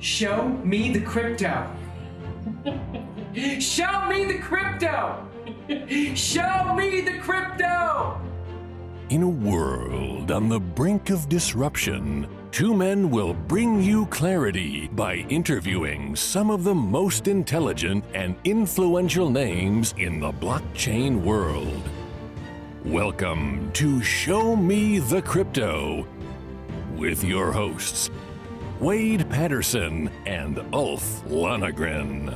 Show me the crypto. Show me the crypto. Show me the crypto. In a world on the brink of disruption, two men will bring you clarity by interviewing some of the most intelligent and influential names in the blockchain world. Welcome to Show Me the Crypto with your hosts, Wade Patterson and Ulf Lonergan.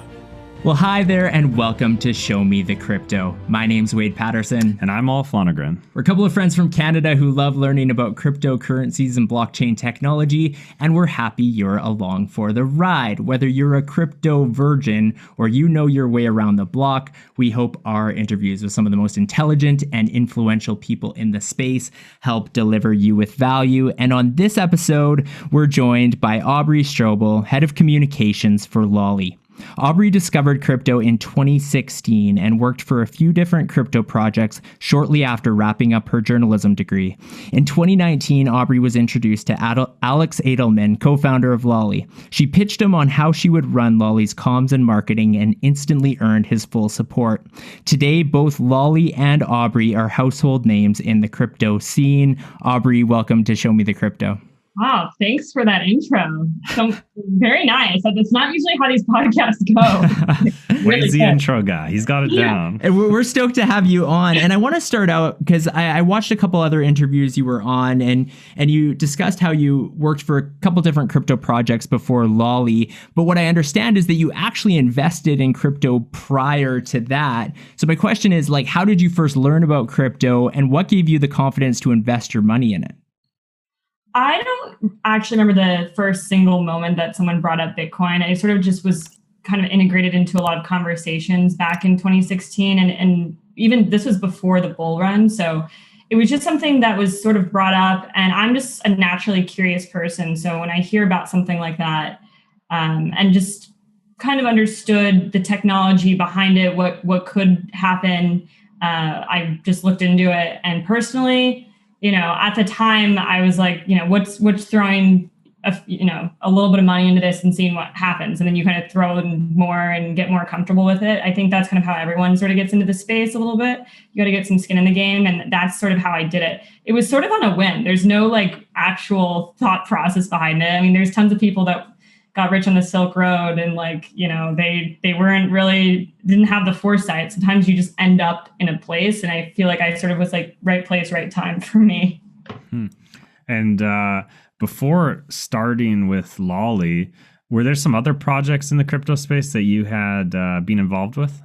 Well, hi there, and welcome to Show Me the Crypto. My name's Wade Patterson. And I'm Ulf Lonergan. We're a couple of friends from Canada who love learning about cryptocurrencies and blockchain technology, and we're happy you're along for the ride. Whether you're a crypto virgin or you know your way around the block, we hope our interviews with some of the most intelligent and influential people in the space help deliver you with value. And on this episode, we're joined by Aubrey Strobel, Head of Communications for Lolli. Aubrey discovered crypto in 2016 and worked for a few different crypto projects shortly after wrapping up her journalism degree. In 2019, Aubrey was introduced to Alex Adelman, co-founder of Lolli. She pitched him on how she would run Lolli's comms and marketing and instantly earned his full support. Today, both Lolli and Aubrey are household names in the crypto scene. Aubrey, welcome to Show Me the Crypto. Wow, thanks for that intro. So very nice. That's not usually how these podcasts go. Wade's the intro guy. He's got it down. And we're stoked to have you on. And I want to start out because I watched a couple other interviews you were on, and you discussed how you worked for a couple different crypto projects before Lolli. But what I understand is that you actually invested in crypto prior to that. So my question is, like, how did you first learn about crypto, and what gave you the confidence to invest your money in it? I don't actually remember the first single moment that someone brought up Bitcoin. I sort of just was kind of integrated into a lot of conversations back in 2016. And even this was before the bull run. So it was just something that was sort of brought up. And I'm just a naturally curious person. So when I hear about something like that, and just kind of understood the technology behind it, what could happen, I just looked into it. And personally, at the time I was like, what's throwing a little bit of money into this and seeing what happens. And then you kind of throw in more and get more comfortable with it. I think that's kind of how everyone sort of gets into the space a little bit. You got to get some skin in the game. And that's sort of how I did it. It was sort of on a whim. There's no like actual thought process behind it. I mean, there's tons of people that got rich on the Silk Road and they weren't really, didn't have the foresight. Sometimes you just end up in a place. And I feel like I sort of was like right place, right time for me. And before starting with Lolli, were there some other projects in the crypto space that you had been involved with?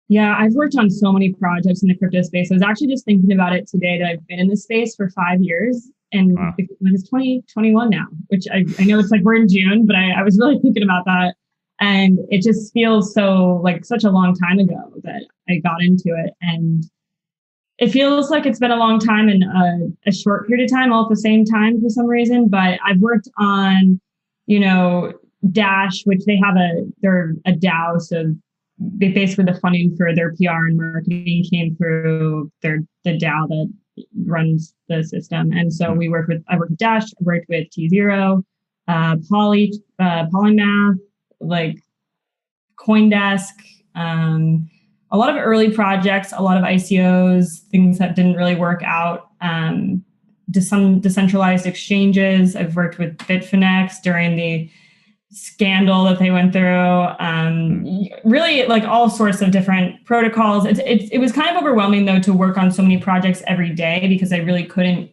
Yeah, I've worked on so many projects in the crypto space. I was actually just thinking about it today that I've been in this space for 5 years. And wow. It's 2021 now, which I know it's like we're in June, but I was really thinking about that. And it just feels so like such a long time ago that I got into it. And it feels like it's been a long time and a short period of time all at the same time for some reason. But I've worked on, Dash, which they're a DAO. So they basically the funding for their PR and marketing came through the DAO that runs the system. And so I worked with Dash, I worked with T0, Polymath, like CoinDesk, a lot of early projects, a lot of ICOs, things that didn't really work out, some decentralized exchanges. I've worked with Bitfinex during the scandal that they went through, really like all sorts of different protocols. It was kind of overwhelming though to work on so many projects every day because I really couldn't,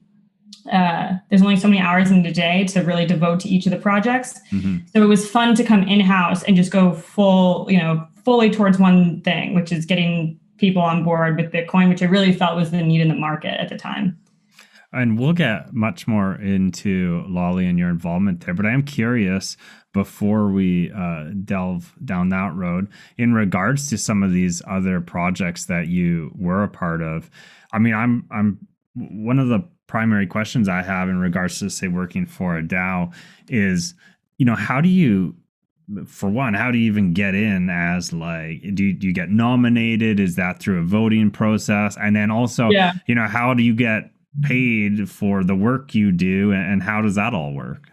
there's only so many hours in the day to really devote to each of the projects. Mm-hmm. So it was fun to come in-house and just go fully towards one thing, which is getting people on board with Bitcoin, which I really felt was the need in the market at the time. And we'll get much more into Lolli and your involvement there, but I am curious before we delve down that road in regards to some of these other projects that you were a part of. I mean, I'm one of the primary questions I have in regards to, say, working for a DAO is, how do you even get in as like, do you get nominated? Is that through a voting process? And then also, how do you get paid for the work you do, and how does that all work?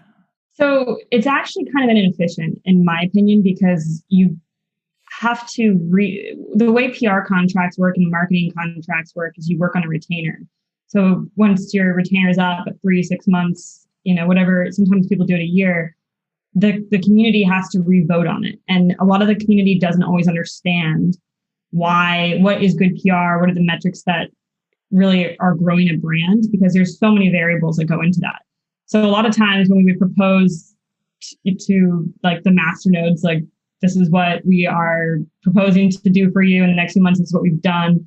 So it's actually kind of inefficient, in my opinion, because you have to the way PR contracts work and marketing contracts work is you work on a retainer. So once your retainer is up at 3, 6 months, whatever, sometimes people do it a year, the community has to re-vote on it. And a lot of the community doesn't always understand what is good PR, what are the metrics that really are growing a brand, because there's so many variables that go into that. So a lot of times when we would propose to like the masternodes, like, this is what we are proposing to do for you in the next few months, this is what we've done,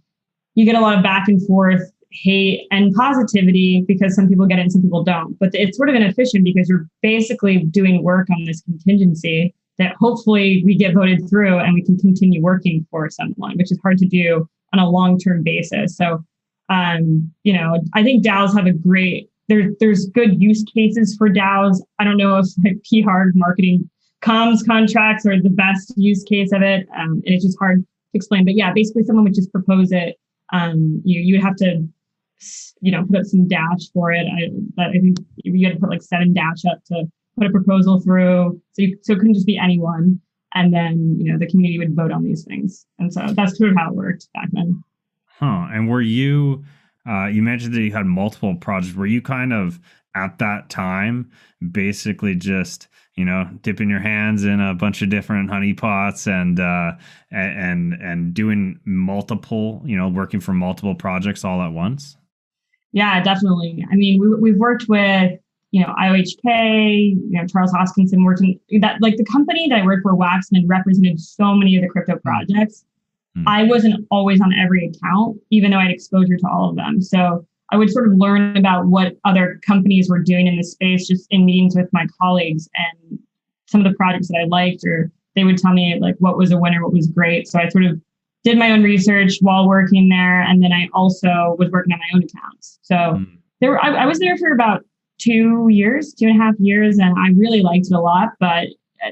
you get a lot of back and forth, hate and positivity, because some people get it and some people don't. But it's sort of inefficient because you're basically doing work on this contingency that hopefully we get voted through and we can continue working for someone, which is hard to do on a long-term basis. So, I think DAOs have there's good use cases for DAOs. I don't know if like PR marketing comms contracts are the best use case of it. And it's just hard to explain. But yeah, basically someone would just propose it. You would have to, put up some dash for it. I think you had to put like 7 dash up to put a proposal through. So it couldn't just be anyone. And then, the community would vote on these things. And so that's sort of how it worked back then. Huh. And were you, you mentioned that you had multiple projects. Were you kind of at that time basically just, dipping your hands in a bunch of different honey pots and doing multiple, working for multiple projects all at once? Yeah, definitely. I mean, we've worked with, IOHK, Charles Hoskinson worked in that, like the company that I worked for, Waxman, represented so many of the crypto projects. I wasn't always on every account, even though I had exposure to all of them. So I would sort of learn about what other companies were doing in this space just in meetings with my colleagues and some of the projects that I liked, or they would tell me like what was a winner, what was great. So I sort of did my own research while working there. And then I also was working on my own accounts. So I was there for about 2.5 years, and I really liked it a lot. But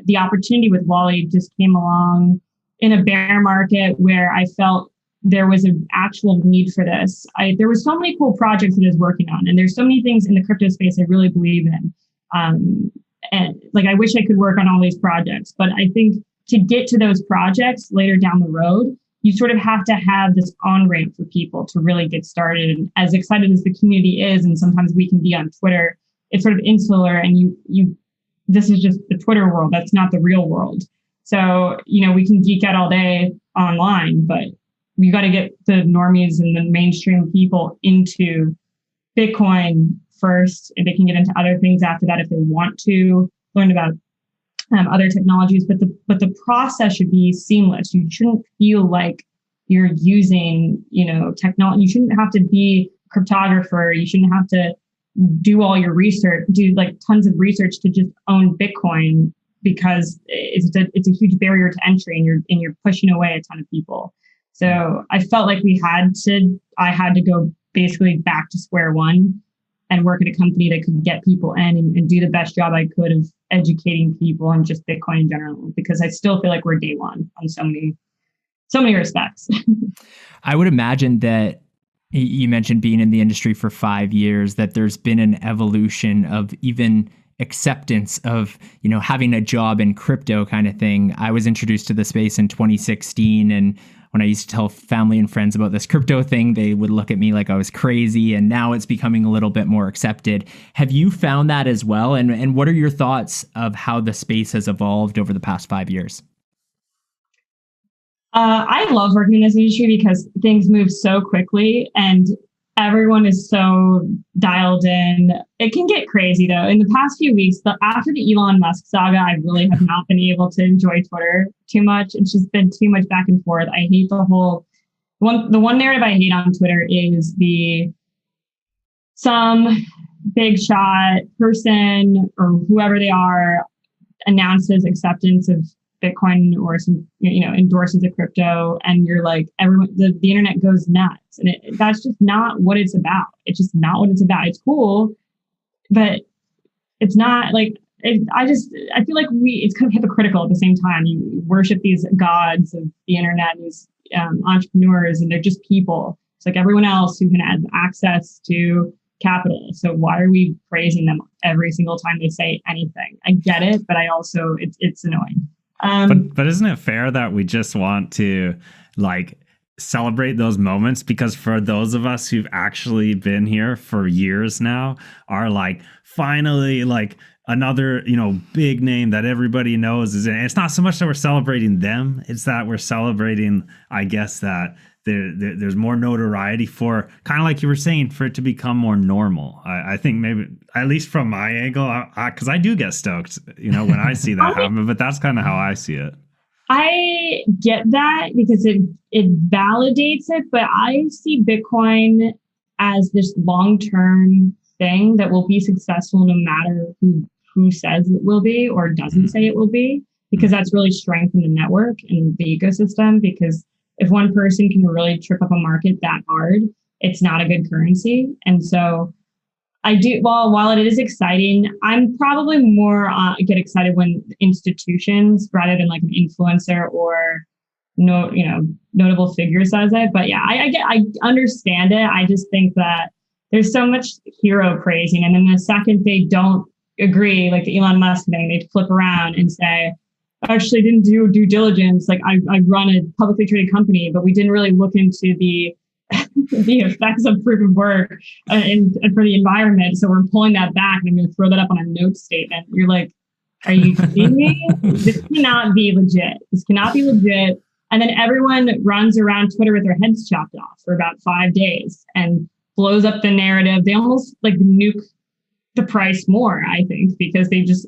the opportunity with Lolli just came along in a bear market where I felt there was an actual need for this. There were so many cool projects that I was working on, and there's so many things in the crypto space I really believe in. And like, I wish I could work on all these projects, but I think to get to those projects later down the road, you sort of have to have this on-ramp for people to really get started. And as excited as the community is, and sometimes we can be on Twitter, it's sort of insular, and this is just the Twitter world. That's not the real world. So, we can geek out all day online, but you got to get the normies and the mainstream people into Bitcoin first, and they can get into other things after that if they want to learn about other technologies. But the process should be seamless. You shouldn't feel like you're using, technology. You shouldn't have to be a cryptographer. You shouldn't have to do all your research, do like tons of research to just own Bitcoin, because it's a huge barrier to entry, and you're pushing away a ton of people. So I felt like I had to go basically back to square one and work at a company that could get people in and do the best job I could of educating people on just Bitcoin in general, because I still feel like we're day one on so many respects. I would imagine that you mentioned being in the industry for 5 years, that there's been an evolution of even acceptance of, having a job in crypto kind of thing. I was introduced to the space in 2016, and when I used to tell family and friends about this crypto thing, they would look at me like I was crazy, and now it's becoming a little bit more accepted. Have you found that as well? And what are your thoughts of how the space has evolved over the past 5 years? I love working in this industry because things move so quickly and everyone is so dialed in. It can get crazy though. In the past few weeks, after the Elon Musk saga, I really have not been able to enjoy Twitter too much. It's just been too much back and forth. I hate the one narrative I hate on Twitter is some big shot person or whoever they are announces acceptance of Bitcoin or some, endorses a crypto, and you're like, everyone, the internet goes nuts. And that's just not what it's about. It's just not what it's about. It's cool, but it's not like, I feel like it's kind of hypocritical at the same time. You worship these gods of the internet, these entrepreneurs, and they're just people. It's like everyone else who can have access to capital. So why are we praising them every single time they say anything? I get it, but I also, it's annoying. But isn't it fair that we just want to like celebrate those moments? Because for those of us who've actually been here for years now are like, finally, like another, big name that everybody knows is in. It's not so much that we're celebrating them, it's that we're celebrating, I guess, that there's more notoriety for, kind of like you were saying, for it to become more normal. I think maybe, at least from my angle, because I do get stoked, when I see that happen, but that's kind of how I see it. I get that because it validates it, but I see Bitcoin as this long-term thing that will be successful no matter who says it will be or doesn't say it will be, because that's really strengthened the network and the ecosystem. Because if one person can really trip up a market that hard, it's not a good currency. And so I do, while it is exciting, I'm probably more get excited when institutions rather than like an influencer or notable figure says it. But yeah, I understand it. I just think that there's so much hero praising, and then the second they don't agree, like the Elon Musk thing, they flip around and say, actually didn't do due diligence. Like I run a publicly traded company, but we didn't really look into the effects of proof of work and for the environment. So we're pulling that back, and I'm going to throw that up on a note statement. You're like, are you kidding me? This cannot be legit. This cannot be legit. And then everyone runs around Twitter with their heads chopped off for about 5 days and blows up the narrative. They almost like nuke the price more, I think, because they just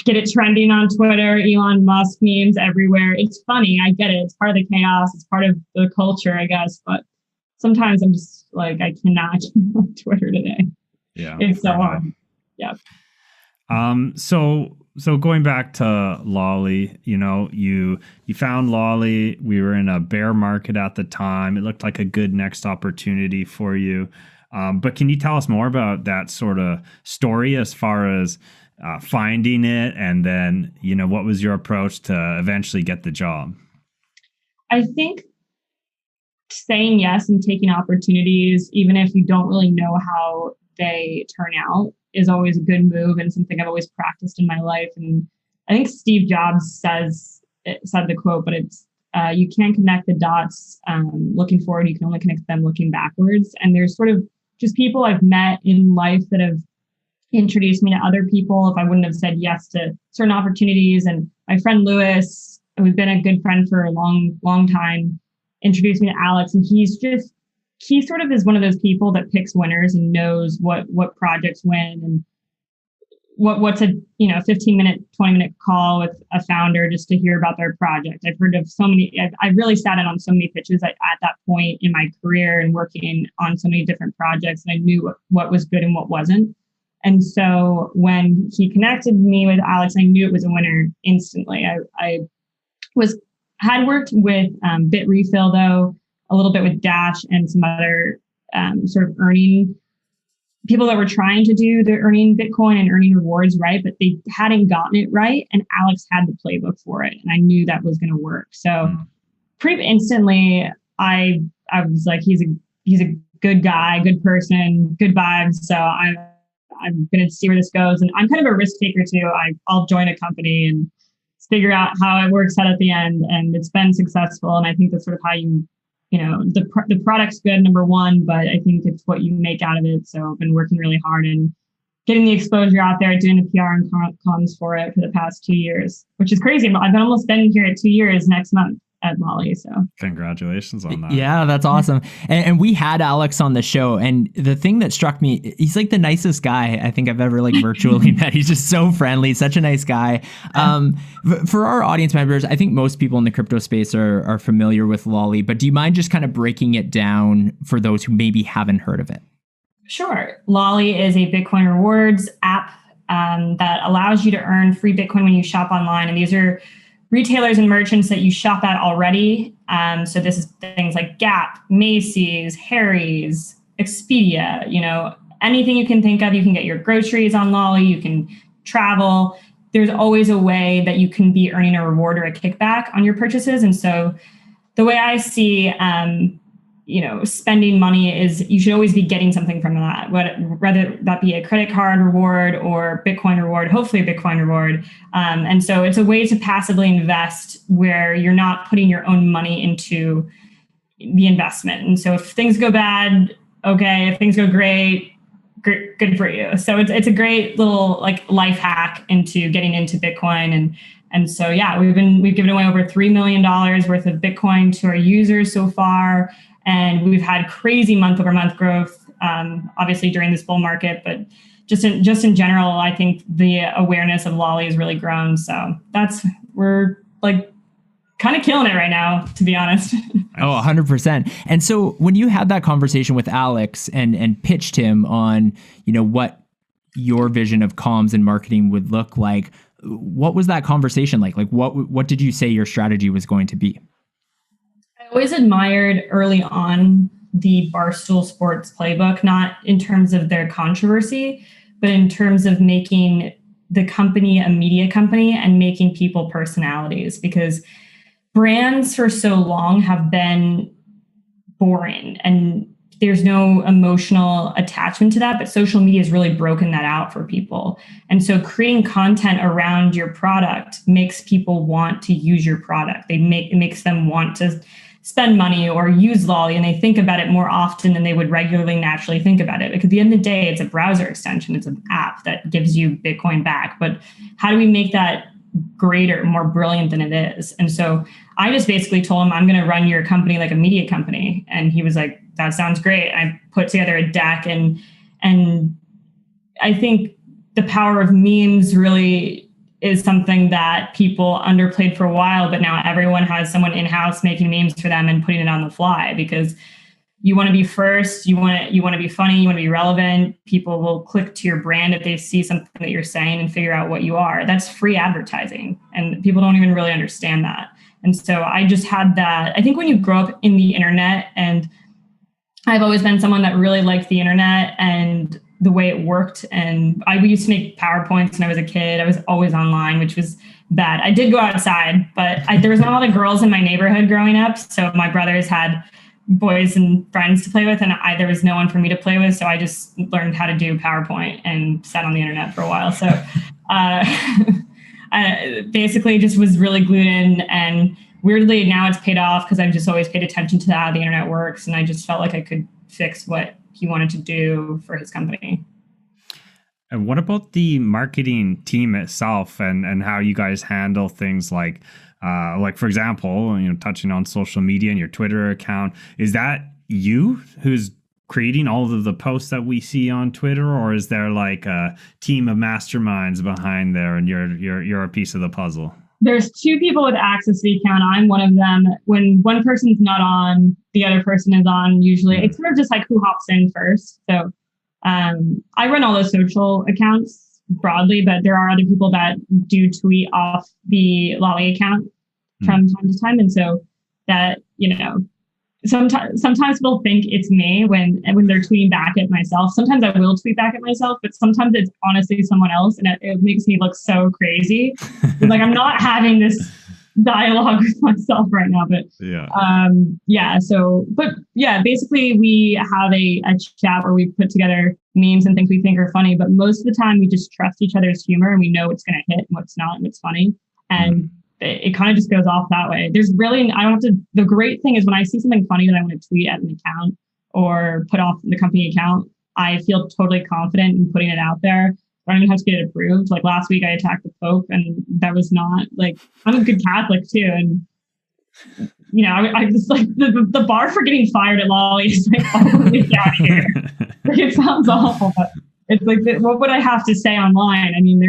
get it trending on Twitter, Elon Musk memes everywhere. It's funny. I get it. It's part of the chaos. It's part of the culture, I guess. But sometimes I'm just like, I cannot get on Twitter today. Yeah. It's so hard. Yeah. So going back to Lolli, you found Lolli. We were in a bear market at the time. It looked like a good next opportunity for you. But can you tell us more about that sort of story as far as finding it, and then, what was your approach to eventually get the job? I think saying yes and taking opportunities, even if you don't really know how they turn out, is always a good move and something I've always practiced in my life. And I think Steve Jobs said the quote, but it's you can't connect the dots looking forward. You can only connect them looking backwards. And there's sort of just people I've met in life that have introduced me to other people if I wouldn't have said yes to certain opportunities. And my friend Lewis, who's been a good friend for a long, long time, introduced me to Alex. And he sort of is one of those people that picks winners and knows what projects win and what's a 15-minute, 20-minute call with a founder just to hear about their project. I've heard of so many. I've really sat in on so many pitches at that point in my career and working on so many different projects. And I knew what was good and what wasn't. And so when he connected me with Alex, I knew it was a winner instantly. I had worked with BitRefill, though, a little bit with Dash and some other sort of earning people that were trying to do the earning Bitcoin and earning rewards right, but they hadn't gotten it right. And Alex had the playbook for it. And I knew that was going to work. So pretty instantly, I was like, he's a good guy, good person, good vibes. So I'm going to see where this goes. And I'm kind of a risk taker too. I'll join a company and figure out how it works out at the end. And it's been successful. And I think that's sort of how the product's good, number one, but I think it's what you make out of it. So I've been working really hard and getting the exposure out there, doing the PR and comms for it for the past 2 years, which is crazy. I've almost been here at 2 years next month at Lolli. So congratulations on that. Yeah, that's awesome. And we had Alex on the show, and the thing that struck me, he's like the nicest guy I think I've ever virtually met. He's just so friendly, such a nice guy. For our audience members, I think most people in the crypto space are familiar with Lolli, but do you mind just kind of breaking it down for those who maybe haven't heard of it? Sure. Lolli is a Bitcoin rewards app that allows you to earn free Bitcoin when you shop online. And these are retailers and merchants that you shop at already. So this is things like Gap, Macy's, Harry's, Expedia, anything you can think of. You can get your groceries on Lolli, you can travel. There's always a way that you can be earning a reward or a kickback on your purchases. And so the way I see, spending money is, you should always be getting something from that, whether that be a credit card reward or Bitcoin reward, hopefully a Bitcoin reward. And so it's a way to passively invest where you're not putting your own money into the investment. And so if things go bad, okay. If things go great, good for you. So it's a great little like life hack into getting into Bitcoin. And so, yeah, we've given away over $3 million worth of Bitcoin to our users so far. And we've had crazy month over month growth, obviously during this bull market, but just in general, I think the awareness of Lolli has really grown. So we're like kind of killing it right now, to be honest. Oh, 100%. And so when you had that conversation with Alex and pitched him on, what your vision of comms and marketing would look like, what was that conversation like? Like what did you say your strategy was going to be? I always admired early on the Barstool Sports playbook, not in terms of their controversy, but in terms of making the company a media company and making people personalities, because brands for so long have been boring and there's no emotional attachment to that, but social media has really broken that out for people. And so creating content around your product makes people want to use your product. It makes them want to spend money or use Lolli, and they think about it more often than they would regularly naturally think about it. Like at the end of the day, it's a browser extension. It's an app that gives you Bitcoin back. But how do we make that greater, more brilliant than it is? And so I just basically told him, I'm going to run your company like a media company. And he was like, that sounds great. I put together a deck, and I think the power of memes really is something that people underplayed for a while, but now everyone has someone in-house making memes for them and putting it on the fly, because you want to be first, you want to be funny, you want to be relevant. People will click to your brand if they see something that you're saying and figure out what you are. That's free advertising, and people don't even really understand that. And so I just had that. I think when you grow up in the internet, and I've always been someone that really liked the internet and the way it worked. And we used to make PowerPoints when I was a kid. I was always online, which was bad. I did go outside, but there was not a lot of girls in my neighborhood growing up. So my brothers had boys and friends to play with, and there was no one for me to play with. So I just learned how to do PowerPoint and sat on the internet for a while. So I basically just was really glued in, and weirdly now it's paid off because I've just always paid attention to how the internet works. And I just felt like I could fix what he wanted to do for his company. And what about the marketing team itself and how you guys handle things like for example, touching on social media and your Twitter account? Is that you who's creating all of the posts that we see on Twitter, or is there like a team of masterminds behind there and you're a piece of the puzzle? There's two people with access to the account. I'm one of them. When one person's not on, the other person is on. Usually it's sort of just like who hops in first. So I run all those social accounts broadly, but there are other people that do tweet off the Lolli account from time to time. And so that, sometimes people think it's me when they're tweeting back at myself. Sometimes I will tweet back at myself, but sometimes it's honestly someone else, and it makes me look so crazy. Like I'm not having this dialogue with myself right now, but basically we have a chat where we put together memes and things we think are funny, but most of the time we just trust each other's humor and we know what's going to hit and what's not and what's funny. And it kind of just goes off that way. There's really, I don't have to, the great thing is when I see something funny that I want to tweet at an account or put off the company account, I feel totally confident in putting it out there. I don't even have to get it approved. Like last week I attacked the Pope, and that was not like, I'm a good Catholic too. And, I just like the bar for getting fired at Lolli is like all the way down here. Like, it sounds awful, but it's like, what would I have to say online? I mean,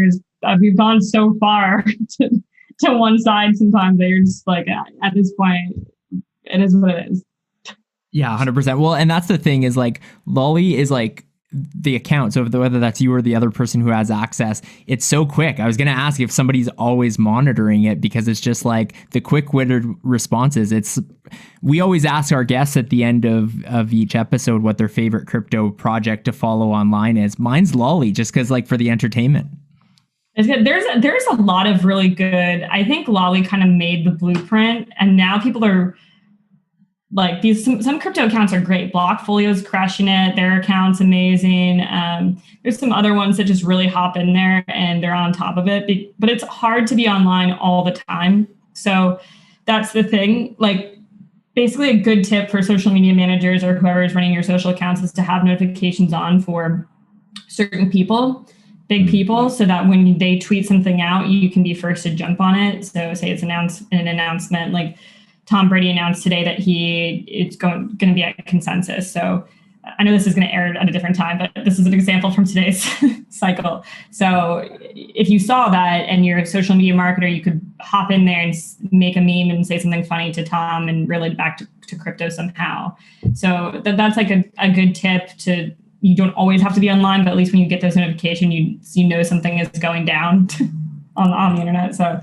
we've gone so far to one side sometimes that you're just like, at this point, it is what it is. Yeah, 100%. Well, and that's the thing is like Lolli is like the account. So whether that's you or the other person who has access, it's so quick. I was going to ask if somebody's always monitoring it, because it's just like the quick-witted responses. We always ask our guests at the end of each episode what their favorite crypto project to follow online is. Mine's Lolli, just because like for the entertainment. There's a lot of really good. I think Lolli kind of made the blueprint, and now people are like some crypto accounts are great. Blockfolio's crushing it. Their account's amazing. There's some other ones that just really hop in there and they're on top of it. But it's hard to be online all the time. So that's the thing. Like, basically a good tip for social media managers or whoever is running your social accounts is to have notifications on for certain people, big people, so that when they tweet something out, you can be first to jump on it. So say it's an announcement, like Tom Brady announced today that it's going to be at Consensus. So I know this is going to air at a different time, but this is an example from today's cycle. So if you saw that and you're a social media marketer, you could hop in there and make a meme and say something funny to Tom and relate back to crypto somehow. So that's like a good tip to, you don't always have to be online, but at least when you get those notifications, you know something is going down on the internet. So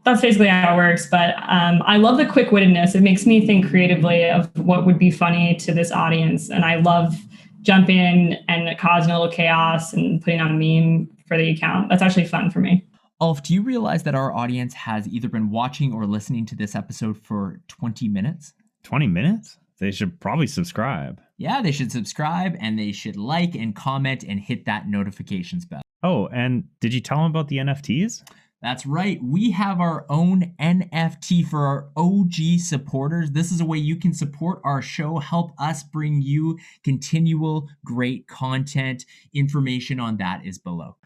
that's basically how it works. But I love the quick-wittedness. It makes me think creatively of what would be funny to this audience. And I love jumping and causing a little chaos and putting on a meme for the account. That's actually fun for me. Ulf, do you realize that our audience has either been watching or listening to this episode for 20 minutes? 20 minutes? They should probably subscribe. Yeah, they should subscribe and they should like and comment and hit that notifications bell. Oh, and did you tell them about the NFTs? That's right. We have our own NFT for our OG supporters. This is a way you can support our show, help us bring you continual great content. Information on that is below.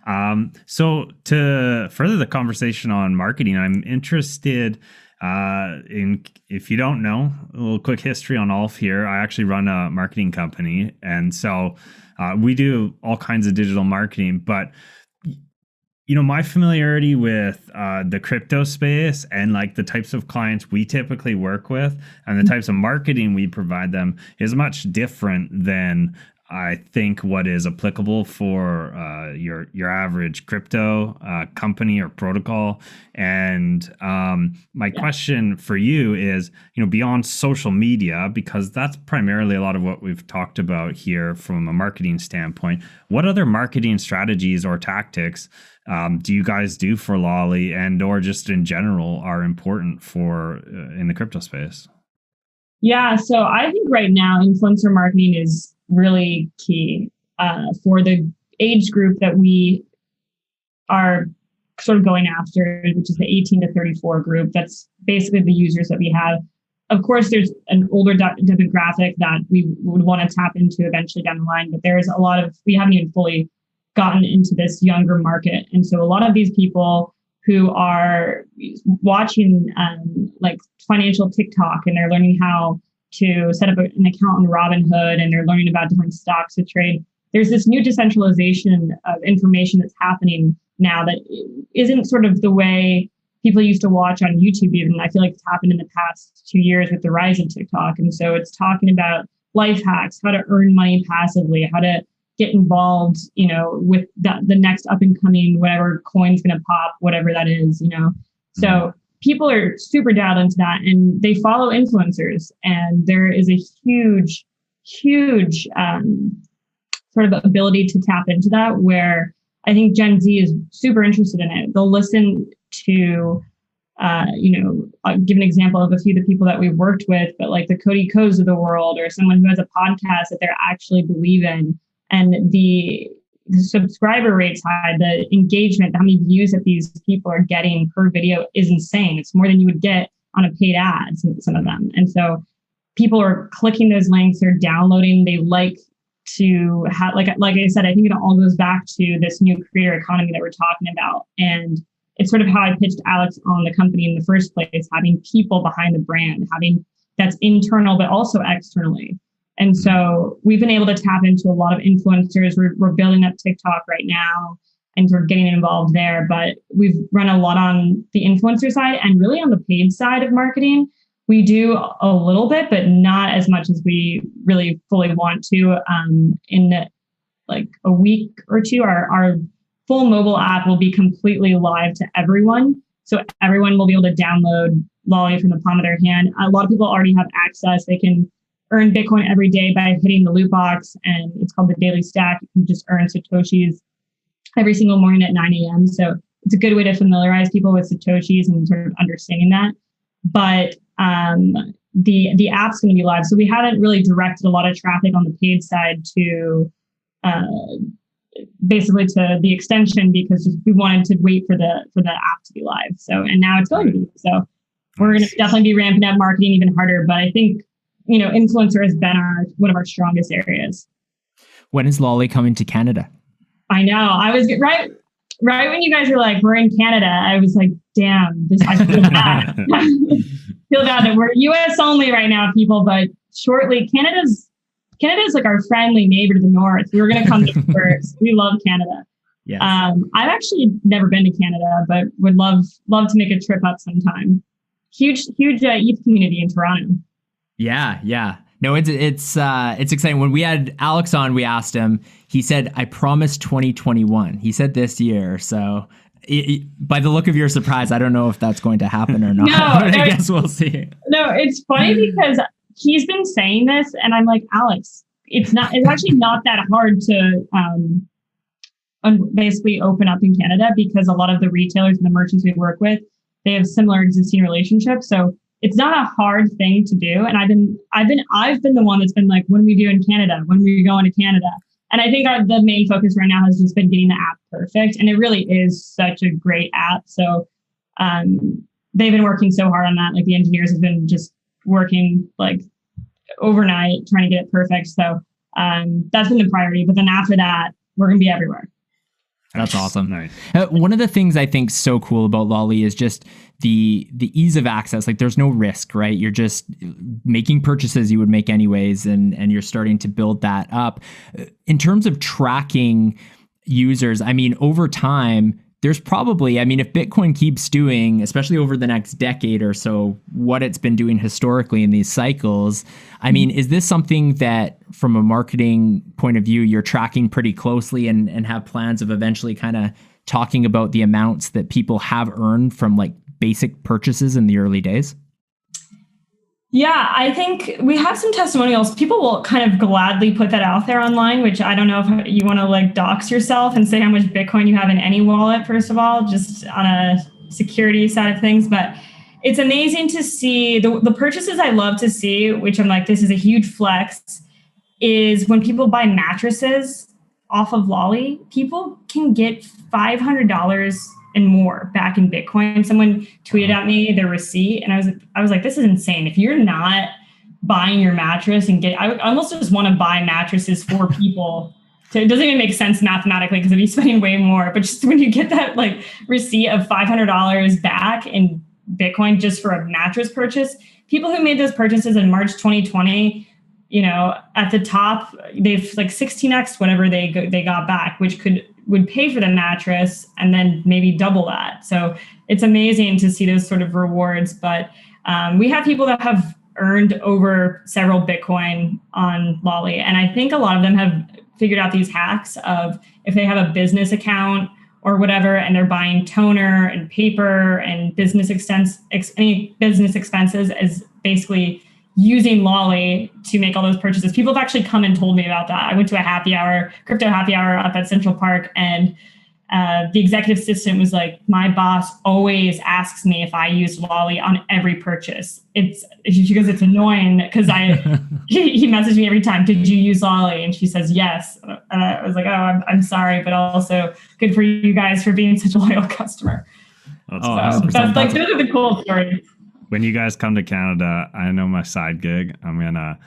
So to further the conversation on marketing, I'm interested in, if you don't know, a little quick history on Ulf here. I actually run a marketing company. And so we do all kinds of digital marketing, but you know, my familiarity with the crypto space and like the types of clients we typically work with and the types of marketing we provide them is much different than I think what is applicable for your average crypto company or protocol. And my question for you is, you know, beyond social media, because that's primarily a lot of what we've talked about here from a marketing standpoint, what other marketing strategies or tactics do you guys do for Lolli and or just in general are important for in the crypto space? Yeah, so I think right now influencer marketing is really key for the age group that we are sort of going after, which is the 18 to 34 group. That's basically the users that we have. Of course, there's an older demographic that we would want to tap into eventually down the line, but there's a lot of, we haven't even fully gotten into this younger market. And so a lot of these people who are watching like financial TikTok and they're learning how to set up an account on Robinhood and they're learning about different stocks to trade. There's this new decentralization of information that's happening now that isn't sort of the way people used to watch on YouTube even. I feel like it's happened in the past 2 years with the rise of TikTok. And so it's talking about life hacks, how to earn money passively, how to get involved, you know, with the next up and coming, whatever coin's going to pop, whatever that is, you know. So people are super dialed into that and they follow influencers. And there is a huge sort of ability to tap into that where I think Gen Z is super interested in it. They'll listen to, I'll give an example of a few of the people that we've worked with, but like the Cody Ko's of the world or someone who has a podcast that they're actually believe in. And the subscriber rate's high, the engagement, how many views that these people are getting per video is insane. It's more than you would get on a paid ad, some of them. And so people are clicking those links, they're downloading, they like to have, like I said, I think it all goes back to this new creator economy that we're talking about. And it's sort of how I pitched Alex on the company in the first place, having people behind the brand, having that's internal, but also externally. And so we've been able to tap into a lot of influencers. We're building up TikTok right now and we're getting involved there, but we've run a lot on the influencer side and really on the paid side of marketing. We do a little bit, but not as much as we really fully want to. In like a week or two, our full mobile app will be completely live to everyone. So everyone will be able to download Lolli from the palm of their hand. A lot of people already have access. They can earn Bitcoin every day by hitting the loot box, and it's called the Daily Stack. You can just earn Satoshis every single morning at 9 a.m. So it's a good way to familiarize people with Satoshis and sort of understanding that. But the app's going to be live. So we haven't really directed a lot of traffic on the paid side to basically to the extension, because we wanted to wait for the app to be live. So, and now it's going to be. So we're going to definitely be ramping up marketing even harder. But I think, influencer has been one of our strongest areas. When is Lolli coming to Canada? I know. I was right when you guys were like, we're in Canada. I was like, damn, I feel bad. Feel bad that we're US only right now, people. But shortly, Canada's like our friendly neighbor to the north. We were going to come to first. We love Canada. Yes. I've actually never been to Canada, but would love to make a trip up sometime. Huge youth community in Toronto. Yeah. No, it's exciting. When we had Alex on, we asked him. He said, "I promised 2021." He said this year. So, by the look of your surprise, I don't know if that's going to happen or not. I guess we'll see. No, it's funny because he's been saying this, and I'm like, Alex, it's actually not that hard to basically open up in Canada, because a lot of the retailers and the merchants we work with, they have similar existing relationships. So it's not a hard thing to do. And I've been the one that's been like, when we do in Canada, when we go into Canada. And I think the main focus right now has just been getting the app perfect. And it really is such a great app. So they've been working so hard on that. Like the engineers have been just working like overnight trying to get it perfect. So that's been the priority. But then after that, we're going to be everywhere. That's awesome. Nice. One of the things I think so cool about Lolli is just the ease of access. Like there's no risk, right? You're just making purchases you would make anyways, and you're starting to build that up. In terms of tracking users, I mean, over time, there's probably, I mean, if Bitcoin keeps doing, especially over the next decade or so, what it's been doing historically in these cycles, I mean, is this something that from a marketing point of view, you're tracking pretty closely and have plans of eventually kind of talking about the amounts that people have earned from like basic purchases in the early days? Yeah, I think we have some testimonials. People will kind of gladly put that out there online, which I don't know if you want to like dox yourself and say how much Bitcoin you have in any wallet, first of all, just on a security side of things. But it's amazing to see the purchases I love to see, which I'm like, this is a huge flex, is when people buy mattresses off of Lolli, people can get $500 and more back in Bitcoin. Someone tweeted at me their receipt, and I was like, this is insane. If you're not buying your mattress and I almost just want to buy mattresses for people. So it doesn't even make sense mathematically because I'd be spending way more. But just when you get that like receipt of $500 back in Bitcoin just for a mattress purchase, people who made those purchases in March 2020, at the top, they've like 16x whatever they got back, which would pay for the mattress and then maybe double that. So it's amazing to see those sort of rewards. But we have people that have earned over several Bitcoin on Lolli. And I think a lot of them have figured out these hacks of if they have a business account or whatever, and they're buying toner and paper and any business expenses is basically using Lolli to make all those purchases. People have actually come and told me about that. I went to a crypto happy hour up at Central Park, and the executive assistant was like, my boss always asks me if I use Lolli on every purchase. She goes, it's annoying because he messaged me every time, did you use Lolli? And she says, yes. And I was like, oh, I'm sorry, but also good for you guys for being such a loyal customer. That's like, those are the cool stories. When you guys come to Canada, I know my side gig. I'm going to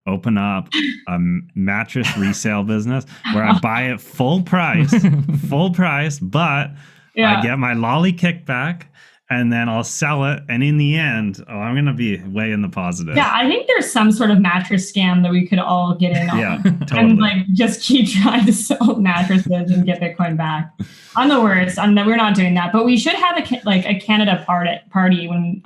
open up a mattress resale business where I buy it full price, but I get my Lolli kickback and then I'll sell it. And in the end, I'm going to be way in the positive. Yeah, I think there's some sort of mattress scam that we could all get in on. Yeah, totally. And like just keep trying to sell mattresses and get Bitcoin back. I'm the worst. We're not doing that, but we should have a Canada party when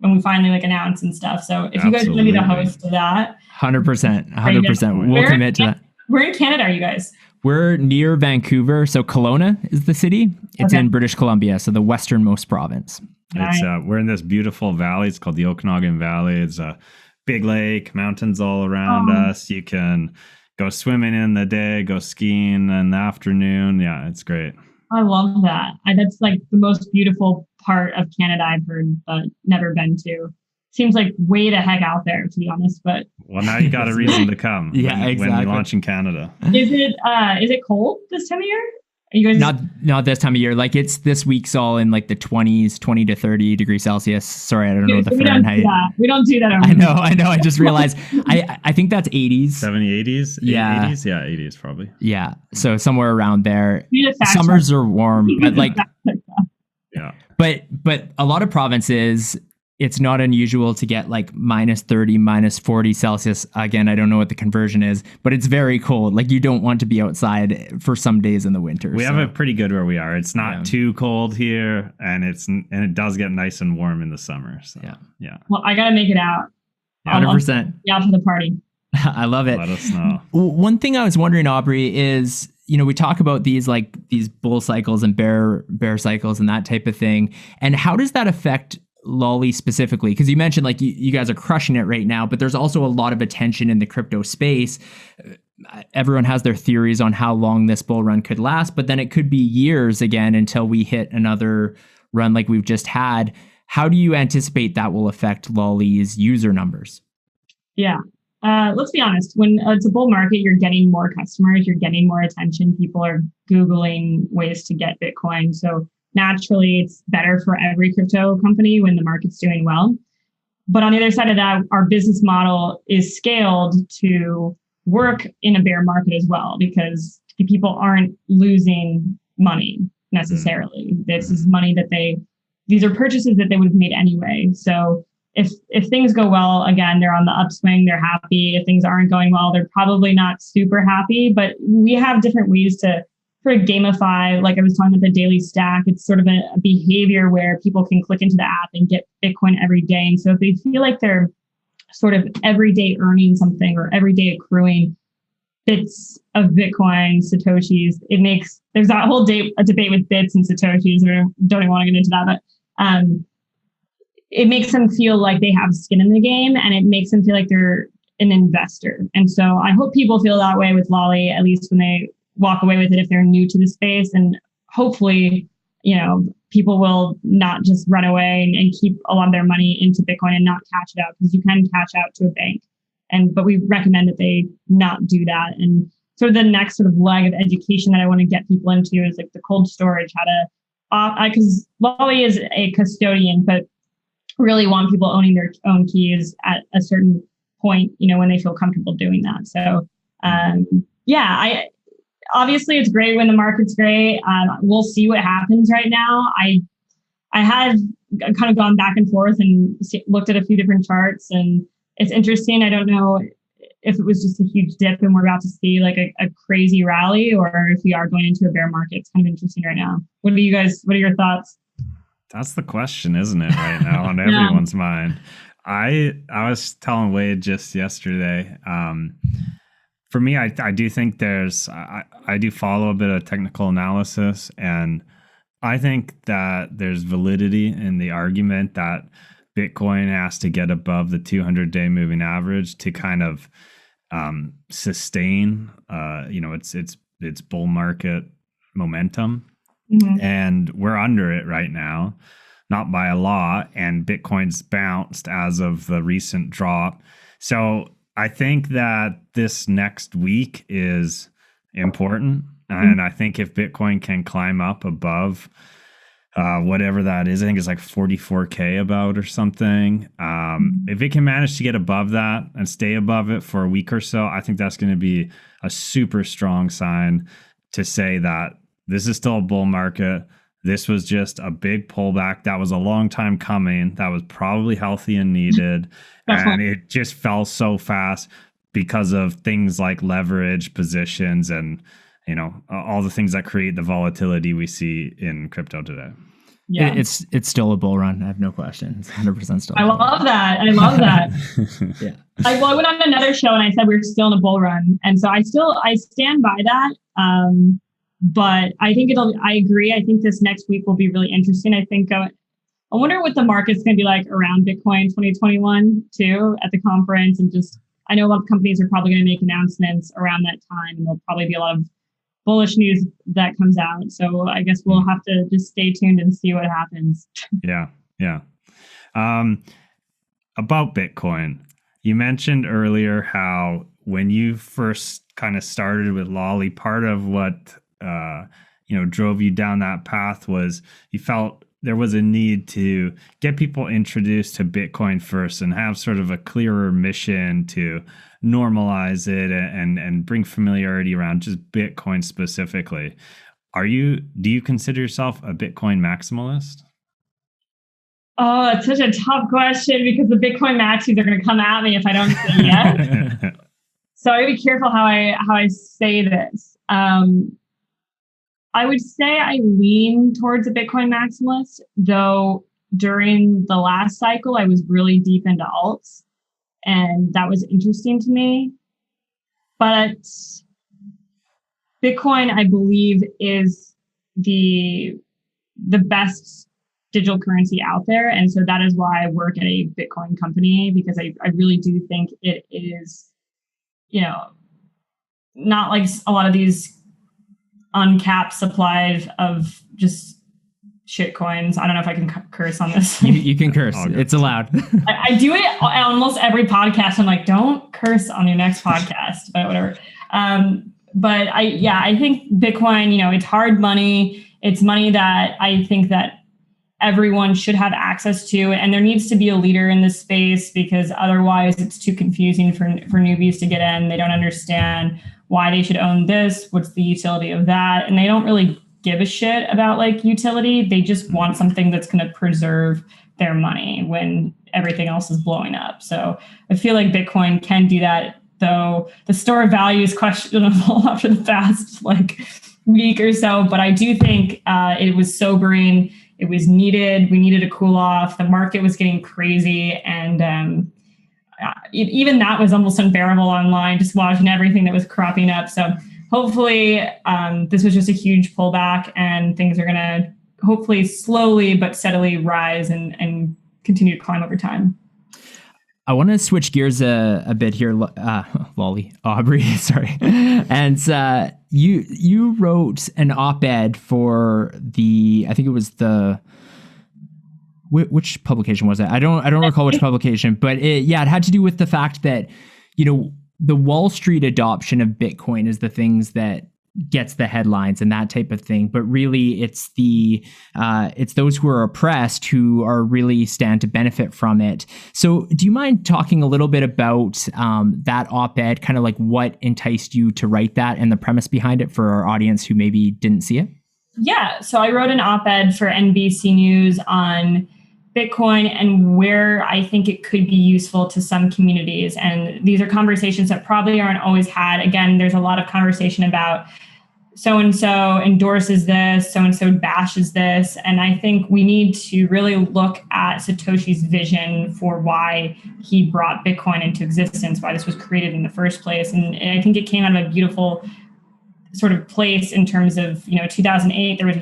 we finally like announce and stuff. So if you guys want to be the host of that, 100%. We'll commit to that. Where in Canada are you guys? We're near Vancouver. So Kelowna is the city. It's in British Columbia, so the westernmost province. It's we're in this beautiful valley. It's called the Okanagan Valley. It's a big lake, mountains all around us. You can go swimming in the day, go skiing in the afternoon. Yeah, it's great. I love that. That's like the most beautiful part of Canada I've heard, but never been to. seems like way the heck out there, to be honest. But well, now you got a reason to come. Yeah, when exactly. we launch in Canada. Is it cold this time of year? Are you guys Not this time of year. Like it's this week's all in like the 20s, 20 to 30 degrees Celsius. Sorry, I don't know the Fahrenheit. We don't do that. I know. I just realized. I think that's 80s. 70, 80s? Yeah. 80s? Yeah, 80s probably. Yeah. So somewhere around there. Fact Summers check. are warm, but like, Yeah. but a lot of provinces, it's not unusual to get like minus 30, minus 40 Celsius. Again, I don't know what the conversion is, but it's very cold. Like you don't want to be outside for some days in the winter. We have it pretty good where we are. It's not too cold here, and it does get nice and warm in the summer. So yeah. Well, I gotta make it out. 100%. Yeah, for the party. I love it. Let us know. One thing I was wondering, Aubrey, is, you know, we talk about these bull cycles and bear cycles and that type of thing. And how does that affect Lolli specifically? Because you mentioned like you guys are crushing it right now, but there's also a lot of attention in the crypto space. Everyone has their theories on how long this bull run could last, but then it could be years again until we hit another run like we've just had. How do you anticipate that will affect Lolli's user numbers? Yeah. Let's be honest. When it's a bull market, you're getting more customers, you're getting more attention. People are Googling ways to get Bitcoin. So naturally, it's better for every crypto company when the market's doing well. But on the other side of that, our business model is scaled to work in a bear market as well, because people aren't losing money necessarily. This is money that these are purchases that they would have made anyway. So if things go well, again, they're on the upswing, they're happy. If things aren't going well, they're probably not super happy. But we have different ways to sort of gamify, like I was talking about the daily stack. It's sort of a behavior where people can click into the app and get Bitcoin every day. And so if they feel like they're sort of every day earning something or every day accruing bits of Bitcoin, Satoshis, there's that whole a debate with bits and Satoshis. I don't even want to get into that, but it makes them feel like they have skin in the game, and it makes them feel like they're an investor. And so I hope people feel that way with Lolli, at least when they walk away with it if they're new to the space. And hopefully, you know, people will not just run away and keep a lot of their money into Bitcoin and not cash it out, because you can cash out to a bank. But we recommend that they not do that. And sort of the next sort of leg of education that I want to get people into is like the cold storage, because Lolli is a custodian, but really want people owning their own keys at a certain point, you know, when they feel comfortable doing that. So, obviously it's great when the market's great. We'll see what happens right now. I had kind of gone back and forth and looked at a few different charts, and it's interesting. I don't know if it was just a huge dip and we're about to see like a crazy rally, or if we are going into a bear market. It's kind of interesting right now. What are your thoughts? That's the question, isn't it, right now on everyone's mind? I was telling Wade just yesterday, for me, I do think I do follow a bit of technical analysis, and I think that there's validity in the argument that Bitcoin has to get above the 200-day moving average to kind of sustain, its bull market momentum. Mm-hmm. And we're under it right now, not by a lot. And Bitcoin's bounced as of the recent drop. So I think that this next week is important. And I think if Bitcoin can climb up above whatever that is, I think it's like 44K about or something. If it can manage to get above that and stay above it for a week or so, I think that's going to be a super strong sign to say that this is still a bull market. This was just a big pullback that was a long time coming. That was probably healthy and needed. And it just fell so fast because of things like leverage positions and, you know, all the things that create the volatility we see in crypto today. Yeah, it's still a bull run. I have no question. It's 100% still. I love that. Yeah. I went on another show and I said we're still in a bull run, and so I stand by that. But I think I agree. I think this next week will be really interesting. I think I wonder what the market's going to be like around Bitcoin 2021 too at the conference, and I know a lot of companies are probably going to make announcements around that time, and there'll probably be a lot of bullish news that comes out. So I guess we'll have to just stay tuned and see what happens. Yeah. about Bitcoin. You mentioned earlier how when you first kind of started with Lolli, part of what drove you down that path was you felt there was a need to get people introduced to Bitcoin first and have sort of a clearer mission to normalize it and bring familiarity around just Bitcoin specifically. Do you consider yourself a Bitcoin maximalist? Oh, it's such a tough question because the Bitcoin maxis are going to come at me if I don't say yes. So I gotta be careful how I say this. I would say I lean towards a Bitcoin maximalist, though during the last cycle, I was really deep into alts, and that was interesting to me. But Bitcoin, I believe, is the best digital currency out there. And so that is why I work at a Bitcoin company, because I really do think it is, not like a lot of these uncapped supplies of just shit coins. I don't know if I can curse on this. You can curse. It's allowed. I do it on almost every podcast. I'm like, don't curse on your next podcast, but whatever. But I think Bitcoin, it's hard money. It's money that I think that everyone should have access to, and there needs to be a leader in this space, because otherwise it's too confusing for newbies to get in. They don't understand why they should own this, what's the utility of that, and they don't really give a shit about like utility. They just want something that's going to preserve their money when everything else is blowing up. So I feel like Bitcoin can do that, though the store of value is questionable after the past week or so. But I do think it was sobering. It was needed. We needed a cool off. The market was getting crazy. And even that was almost unbearable online, just watching everything that was cropping up. So hopefully this was just a huge pullback, and things are going to hopefully slowly but steadily rise and continue to climb over time. I want to switch gears a bit here, Lolli, Aubrey, sorry. And you wrote an op-ed for I think it was which publication was it? I don't recall which publication, but it had to do with the fact that, the Wall Street adoption of Bitcoin is the things that gets the headlines and that type of thing, but really it's those who are oppressed who are really stand to benefit from it. So do you mind talking a little bit about that op-ed, kind of like what enticed you to write that and the premise behind it for our audience who maybe didn't see it? Yeah, so I wrote an op-ed for NBC News on Bitcoin and where I think it could be useful to some communities. And these are conversations that probably aren't always had. Again, there's a lot of conversation about so-and-so endorses this, so-and-so bashes this. And I think we need to really look at Satoshi's vision for why he brought Bitcoin into existence, why this was created in the first place. And I think it came out of a beautiful sort of place in terms of, 2008, there was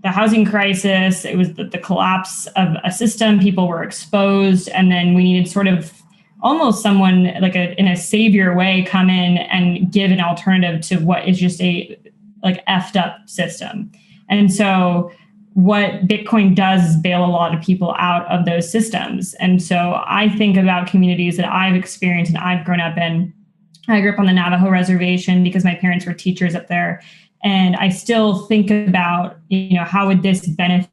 the housing crisis. It was the collapse of a system. People were exposed. And then we needed sort of almost someone in a savior way come in and give an alternative to what is just a effed up system. And so what Bitcoin does is bail a lot of people out of those systems. And so I think about communities that I've experienced and I've grown up in. I grew up on the Navajo reservation because my parents were teachers up there. And I still think about, how would this benefit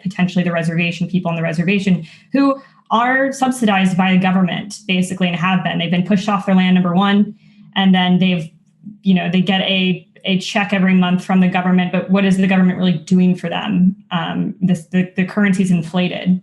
potentially the reservation, people on the reservation who are subsidized by the government, basically, and have been. They've been pushed off their land, number one, and then they get a check every month from the government. But what is the government really doing for them? The currency's inflated.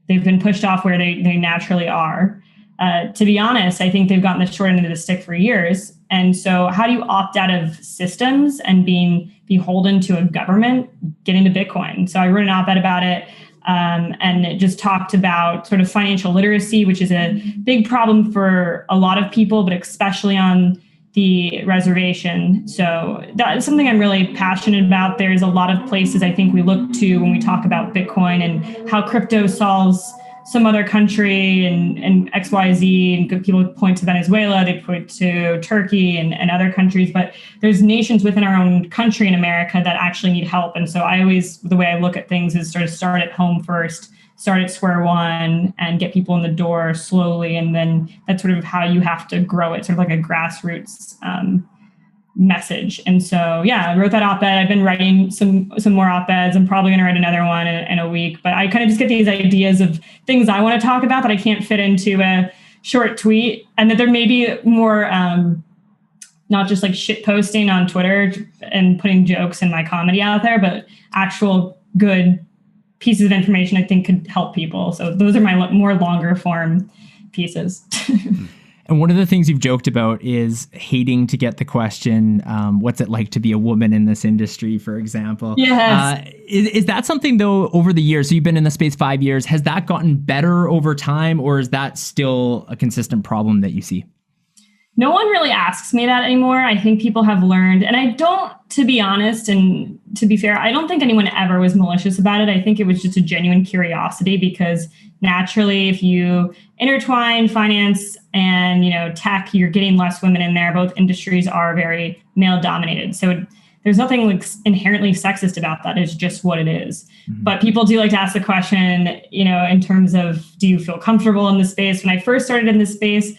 They've been pushed off where they naturally are. To be honest, I think they've gotten the short end of the stick for years. And so how do you opt out of systems and being beholden to a government? Get into Bitcoin. So I wrote an op-ed about it. And it just talked about sort of financial literacy, which is a big problem for a lot of people, but especially on the reservation. So that is something I'm really passionate about. There's a lot of places I think we look to when we talk about Bitcoin and how crypto solves some other country and XYZ, and people point to Venezuela, they point to Turkey and other countries, but there's nations within our own country in America that actually need help. And so the way I look at things is sort of start at home first, start at square one and get people in the door slowly. And then that's sort of how you have to grow it, sort of like a grassroots message. And so, yeah, I wrote that op-ed. I've been writing some more op-eds. I'm probably going to write another one in a week, but I kind of just get these ideas of things I want to talk about that I can't fit into a short tweet, and that there may be more, not just like shit posting on Twitter and putting jokes and my comedy out there, but actual good pieces of information I think could help people. So those are my more longer form pieces. And one of the things you've joked about is hating to get the question, what's it like to be a woman in this industry, for example? Yes. Is that something, though, over the years, so you've been in the space 5 years, has that gotten better over time, or is that still a consistent problem that you see? No one really asks me that anymore. I think people have learned, and I don't, to be honest and to be fair, I don't think anyone ever was malicious about it. I think it was just a genuine curiosity, because naturally, if you intertwine finance and, tech, you're getting less women in there. Both industries are very male dominated. So there's nothing like inherently sexist about that. It's just what it is. Mm-hmm. But people do like to ask the question, in terms of, do you feel comfortable in this space? When I first started in this space,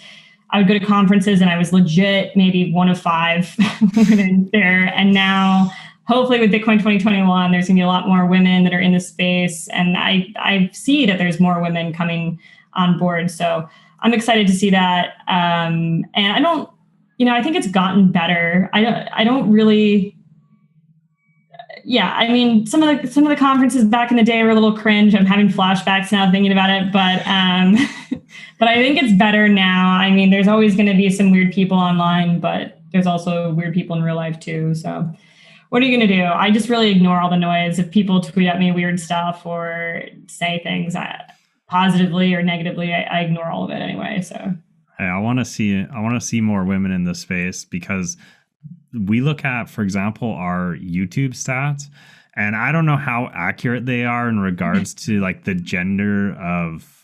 I would go to conferences and I was legit maybe one of 5 women there. And now, hopefully with Bitcoin 2021, there's going to be a lot more women that are in the space. And I see that there's more women coming on board. So I'm excited to see that. And I don't, I think it's gotten better. I don't really, I mean, some of the conferences back in the day were a little cringe. I'm having flashbacks now thinking about it, but I think it's better now. I mean, there's always going to be some weird people online, but there's also weird people in real life too. So what are you going to do? I just really ignore all the noise. If people tweet at me weird stuff or say things positively or negatively, I ignore all of it anyway. So hey, I want to see more women in this space, because we look at, for example, our YouTube stats, and I don't know how accurate they are in regards to like the gender of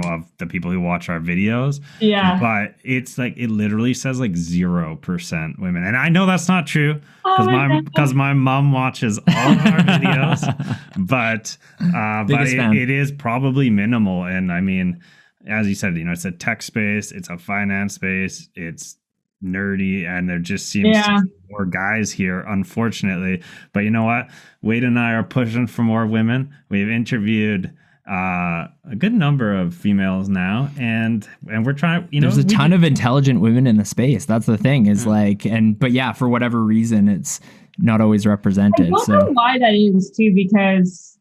of the people who watch our videos. Yeah. But it's like, it literally says like 0% women. And I know that's not true, because my mom watches all of our videos, but it is probably minimal. And I mean, as you said, it's a tech space, it's a finance space, it's nerdy, and there just seems to be more guys here, unfortunately. But you know what? Wade and I are pushing for more women. We've interviewed a good number of females now, and we're trying, there's a ton of intelligent women in the space. That's the thing, is but for whatever reason, it's not always represented. I don't know why that is too, because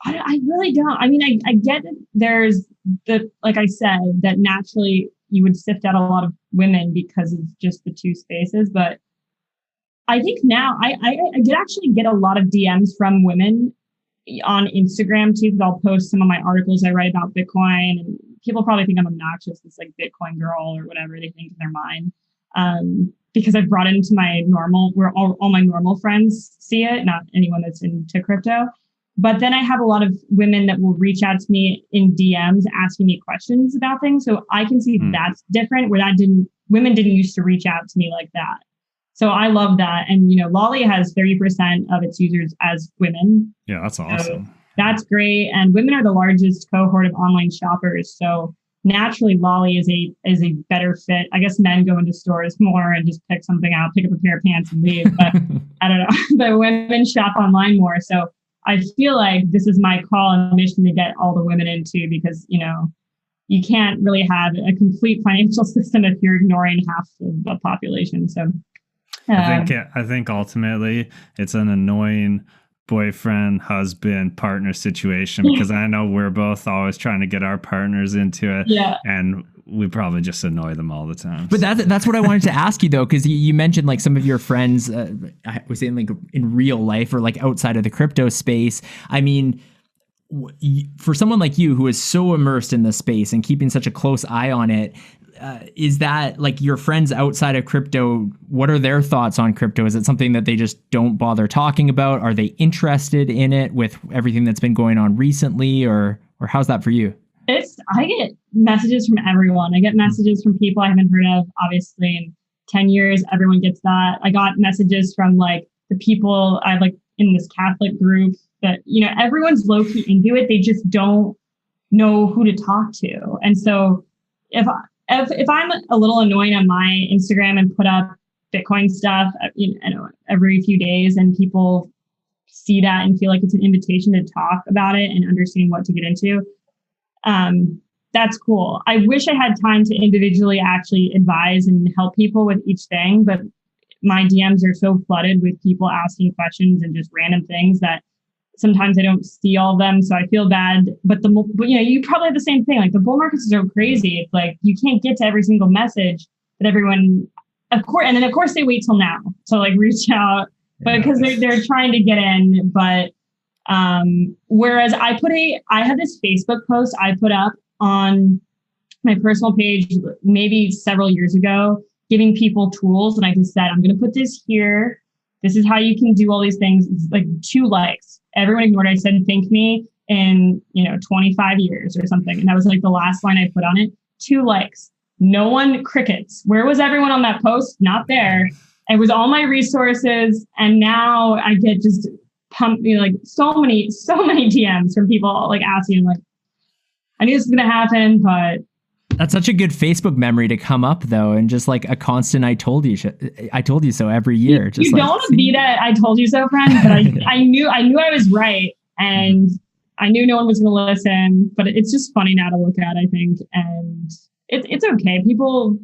I really don't. I mean, I get that there's like I said, that naturally you would sift out a lot of women because of just the two spaces. But I think now I did actually get a lot of DMs from women on Instagram too, because I'll post some of my articles I write about Bitcoin, and people probably think I'm obnoxious. It's like Bitcoin girl or whatever they think in their mind. Because I've brought it into my normal, where all my normal friends see it, not anyone that's into crypto. But then I have a lot of women that will reach out to me in DMs asking me questions about things. So I can see that's different, where women didn't used to reach out to me like that. So I love that. And, Lolli has 30% of its users as women. Yeah, that's awesome. So that's great. And women are the largest cohort of online shoppers. So naturally, Lolli is a better fit. I guess men go into stores more and just pick something out, pick up a pair of pants and leave. But I don't know. But women shop online more. So I feel like this is my call and mission to get all the women into, because, you can't really have a complete financial system if you're ignoring half of the population. So I think ultimately it's an annoying boyfriend, husband, partner situation, because I know we're both always trying to get our partners into it. Yeah. And we probably just annoy them all the time. But that's what I wanted to ask you, though, because you mentioned like some of your friends, I was saying like in real life or like outside of the crypto space. I mean, for someone like you who is so immersed in the space and keeping such a close eye on it, is that like your friends outside of crypto, what are their thoughts on crypto? Is it something that they just don't bother talking about? Are they interested in it with everything that's been going on recently, or how's that for you? I get messages from everyone. I get messages from people I haven't heard of, obviously, in 10 years. Everyone gets that. I got messages from like the people, I have like in this Catholic group that, you know, everyone's low key into it. They just don't know who to talk to. And so if I'm a little annoying on my Instagram and put up Bitcoin stuff, you know, every few days, and people see that and feel like it's an invitation to talk about it and understand what to get into, that's cool. I wish I had time to individually actually advise and help people with each thing, but my DMs are so flooded with people asking questions and just random things that sometimes I don't see all of them. So I feel bad, but you know, you probably have the same thing. Like the bull markets are so crazy. It's like, you can't get to every single message that everyone, of course. And then of course they wait till now to like reach out, but because they're trying to get in. But whereas I had this Facebook post I put up on my personal page maybe several years ago, giving people tools. And I just said, I'm going to put this here. This is how you can do all these things. It's like 2 likes. Everyone ignored it. I said, thank me in, 25 years or something. And that was like the last line I put on it. 2 likes. No one, crickets. Where was everyone on that post? Not there. It was all my resources. And now I get just pumped, like so many DMs from people like asking, like, I knew this was going to happen, but. That's such a good Facebook memory to come up though. And just like a constant, I told you so every year. You don't want to be that I told you so friend, but I knew I was right. And I knew no one was going to listen, but it's just funny now to look at, I think. And it's okay. People,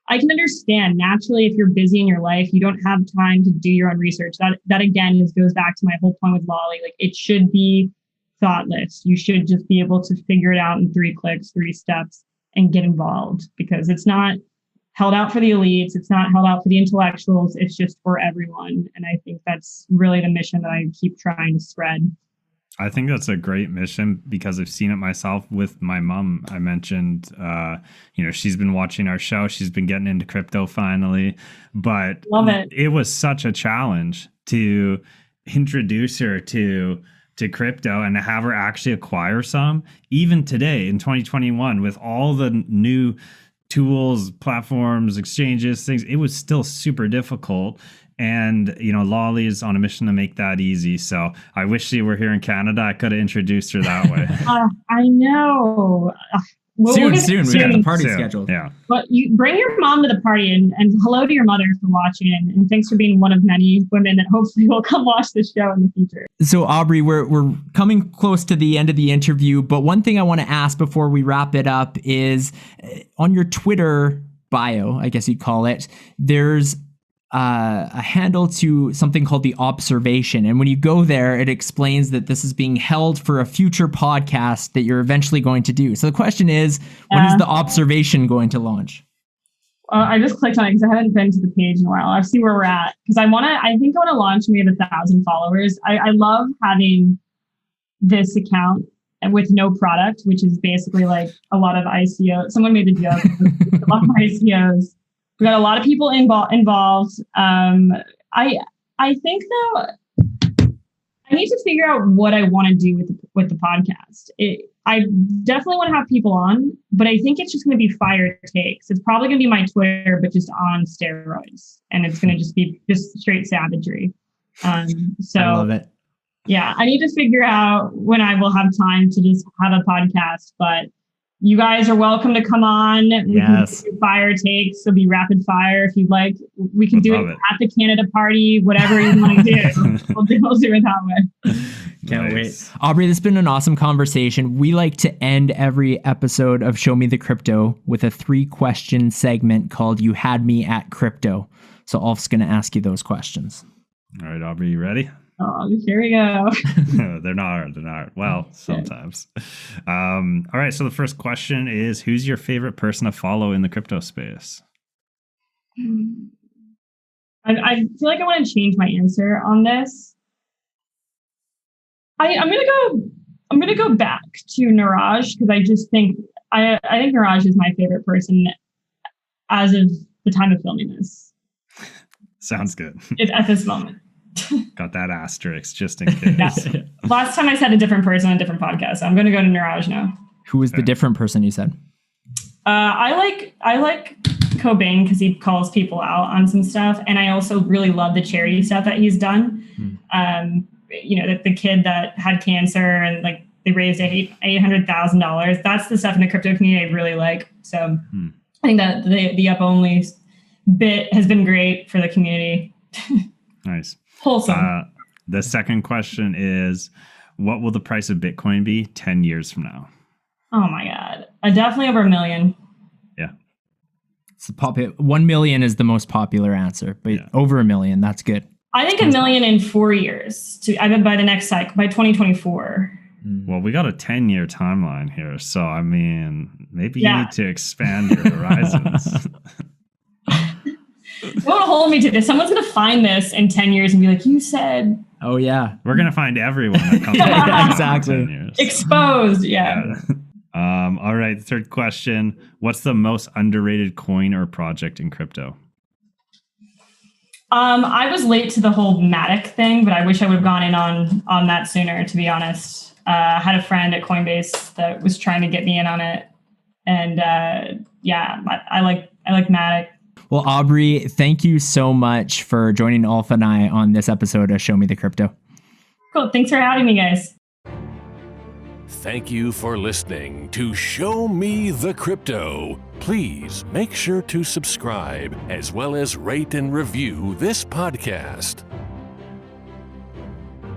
I can understand naturally if you're busy in your life, you don't have time to do your own research. That again goes back to my whole point with Lolli. Like it should be thoughtless. You should just be able to figure it out in 3 clicks, 3 steps, and get involved, because it's not held out for the elites. It's not held out for the intellectuals. It's just for everyone. And I think that's really the mission that I keep trying to spread. I think that's a great mission because I've seen it myself with my mom. I mentioned, she's been watching our show. She's been getting into crypto finally, but love it. It was such a challenge to introduce her to crypto and to have her actually acquire some. Even today in 2021, with all the new tools, platforms, exchanges, things, it was still super difficult. And, Lolli is on a mission to make that easy. So I wish she were here in Canada. I could have introduced her that way. I know. Soon. We got the party scheduled. Yeah. But you bring your mom to the party and hello to your mother for watching. And thanks for being one of many women that hopefully will come watch this show in the future. So Aubrey, we're coming close to the end of the interview. But one thing I want to ask before we wrap it up is on your Twitter bio, I guess you'd call it, there's a handle to something called the Aubservation. And when you go there, it explains that this is being held for a future podcast that you're eventually going to do. So the question is, when is the Aubservation going to launch? I just clicked on it because I haven't been to the page in a while. I'll see where we're at. Because I think I want to launch when we have 1,000 followers. I love having this account with no product, which is basically like a lot of ICO. Someone made the joke, a lot of ICOs. We got a lot of people involved. I think though, I need to figure out what I want to do with the podcast. I definitely want to have people on, but I think it's just going to be fire takes. It's probably going to be my Twitter, but just on steroids, and it's going to just be just straight savagery. So I love it. Yeah, I need to figure out when I will have time to just have a podcast, but. You guys are welcome to come on. We can do fire takes. It'll be rapid fire if you'd like. We can do it at the Canada party, whatever you want to do. We'll do it that way. Can't wait. Aubrey, this has been an awesome conversation. We like to end every episode of Show Me the Crypto with a 3-question segment called You Had Me at Crypto. So Alf's going to ask you those questions. All right, Aubrey, you ready? Oh, here we go. They're not. Well, sometimes. All right. So the first question is, who's your favorite person to follow in the crypto space? I feel like I want to change my answer on this. I'm gonna go back to Niraj because I just think I think Niraj is my favorite person as of the time of filming this. Sounds good. At this moment. Got that asterisk just in case. Yeah. Last time I said a different person on a different podcast. So I'm going to go to Niraj now. Who is the different person you said? I like Cobain because he calls people out on some stuff. And I also really love the charity stuff that he's done. The kid that had cancer and like they raised $800,000. That's the stuff in the crypto community I really like. So I think that the up only bit has been great for the community. Nice. Wholesome. The second question is, what will the price of Bitcoin be 10 years from now? Oh my God. Definitely over $1 million. Yeah. It's 1 million is the most popular answer, but over $1 million, that's good. I think $1 million in 4 years. I bet by the next cycle, by 2024. Well, we got a 10-year timeline here. So, I mean, maybe you need to expand your horizons. Don't hold me to this. Someone's going to find this in 10 years and be like, you said. Oh, yeah. We're going to find everyone that comes exactly. in 10 years. Exposed. Yeah. All right. Third question. What's the most underrated coin or project in crypto? I was late to the whole Matic thing, but I wish I would have gone in on that sooner, to be honest. I had a friend at Coinbase that was trying to get me in on it. And I like Matic. Well, Aubrey, thank you so much for joining Alpha and I on this episode of Show Me the Crypto. Cool. Thanks for having me, guys. Thank you for listening to Show Me the Crypto. Please make sure to subscribe as well as rate and review this podcast.